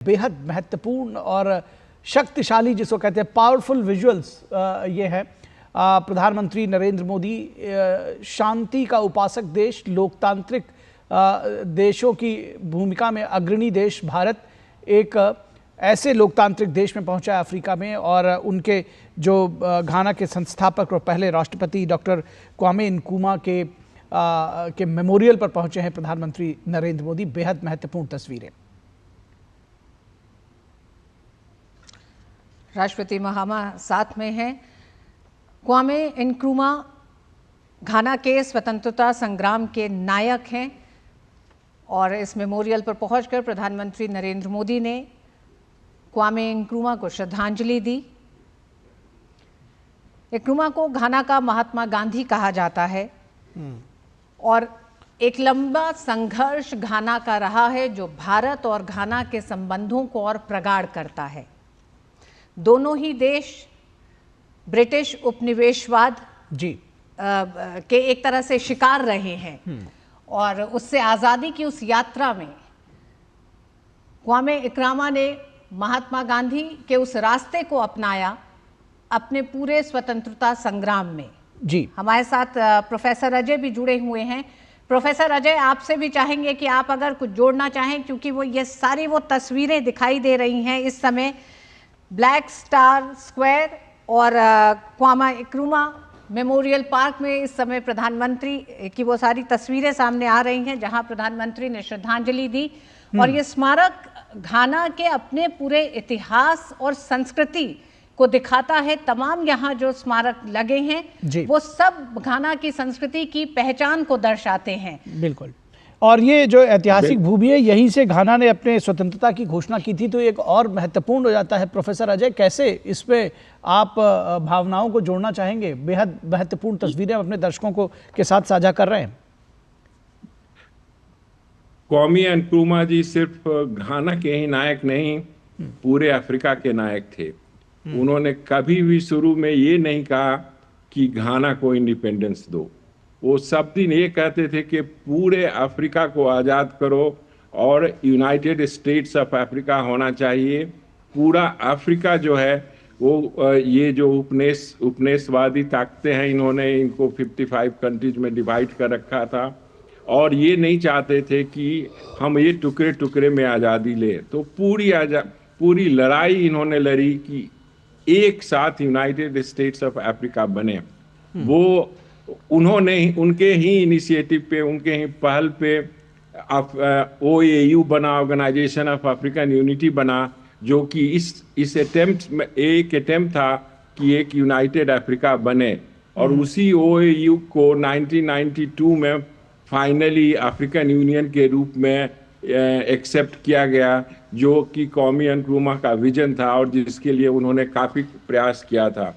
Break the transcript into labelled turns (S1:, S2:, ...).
S1: बेहद महत्वपूर्ण और शक्तिशाली, जिसको कहते हैं पावरफुल विजुअल्स ये है। प्रधानमंत्री नरेंद्र मोदी शांति का उपासक देश, लोकतांत्रिक देशों की भूमिका में अग्रणी देश भारत एक ऐसे लोकतांत्रिक देश में पहुंचा है अफ्रीका में, और उनके जो घाना के संस्थापक और पहले राष्ट्रपति डॉक्टर क्वामे नक्रूमा के मेमोरियल पर पहुंचे हैं प्रधानमंत्री नरेंद्र मोदी। बेहद महत्वपूर्ण तस्वीरें।
S2: राष्ट्रपति महामा साथ में हैं। क्वामे नक्रूमा घाना के स्वतंत्रता संग्राम के नायक हैं, और इस मेमोरियल पर पहुंचकर प्रधानमंत्री नरेंद्र मोदी ने क्वामे नक्रूमा को श्रद्धांजलि दी। नक्रूमा को घाना का महात्मा गांधी कहा जाता है, और एक लंबा संघर्ष घाना का रहा है जो भारत और घाना के संबंधों को और प्रगाढ़ करता है। दोनों ही देश ब्रिटिश उपनिवेशवाद के एक तरह से शिकार रहे हैं, और उससे आज़ादी की उस यात्रा में क्वामे नक्रूमा ने महात्मा गांधी के उस रास्ते को अपनाया अपने पूरे स्वतंत्रता संग्राम में।
S1: जी,
S2: हमारे साथ प्रोफेसर अजय भी जुड़े हुए हैं। प्रोफेसर अजय, आपसे भी चाहेंगे कि आप अगर कुछ जोड़ना चाहें, क्योंकि ये सारी तस्वीरें दिखाई दे रही हैं इस समय ब्लैक स्टार स्क्वायर और क्वामे नक्रूमा मेमोरियल पार्क में। इस समय प्रधानमंत्री की वो सारी तस्वीरें सामने आ रही हैं जहां प्रधानमंत्री ने श्रद्धांजलि दी, और ये स्मारक घाना के अपने पूरे इतिहास और संस्कृति को दिखाता है। तमाम यहाँ जो स्मारक लगे हैं वो सब घाना की संस्कृति की पहचान को दर्शाते हैं।
S1: बिल्कुल, और ये जो ऐतिहासिक भूमि है, यहीं से घाना ने अपने स्वतंत्रता की घोषणा की थी, तो एक और महत्वपूर्ण हो जाता है। प्रोफेसर अजय, कैसे इसमें आप भावनाओं को जोड़ना चाहेंगे? बेहद महत्वपूर्ण तस्वीरें अपने दर्शकों को के साथ साझा कर रहे हैं।
S3: क्वामे नक्रूमा जी सिर्फ घाना के ही नायक नहीं, पूरे अफ्रीका के नायक थे। उन्होंने कभी भी शुरू में ये नहीं कहा कि घाना को इंडिपेंडेंस दो। वो सब दिन ये कहते थे कि पूरे अफ्रीका को आज़ाद करो और यूनाइटेड स्टेट्स ऑफ अफ्रीका होना चाहिए। पूरा अफ्रीका जो है वो ये जो उपनिवेशवादी ताकतें हैं, इन्होंने इनको 55 कंट्रीज में डिवाइड कर रखा था, और ये नहीं चाहते थे कि हम ये टुकड़े टुकड़े में आज़ादी ले। तो पूरी लड़ाई इन्होंने लड़ी कि एक साथ यूनाइटेड स्टेट्स ऑफ अफ्रीका बने। वो उन्होंने उनके ही इनिशिएटिव पे, उनके ही पहल पे OAU बना, ऑर्गेनाइजेशन ऑफ अफ्रीकन यूनिटी बना, जो कि इस अटेम्प्ट में एक अटेम्प्ट था कि एक यूनाइटेड अफ्रीका बने। और उसी OAU को 1992 में फाइनली अफ्रीकन यूनियन के रूप में एक्सेप्ट किया गया, जो कि क्वामे नक्रूमा का विजन था और जिसके लिए उन्होंने काफ़ी प्रयास किया था।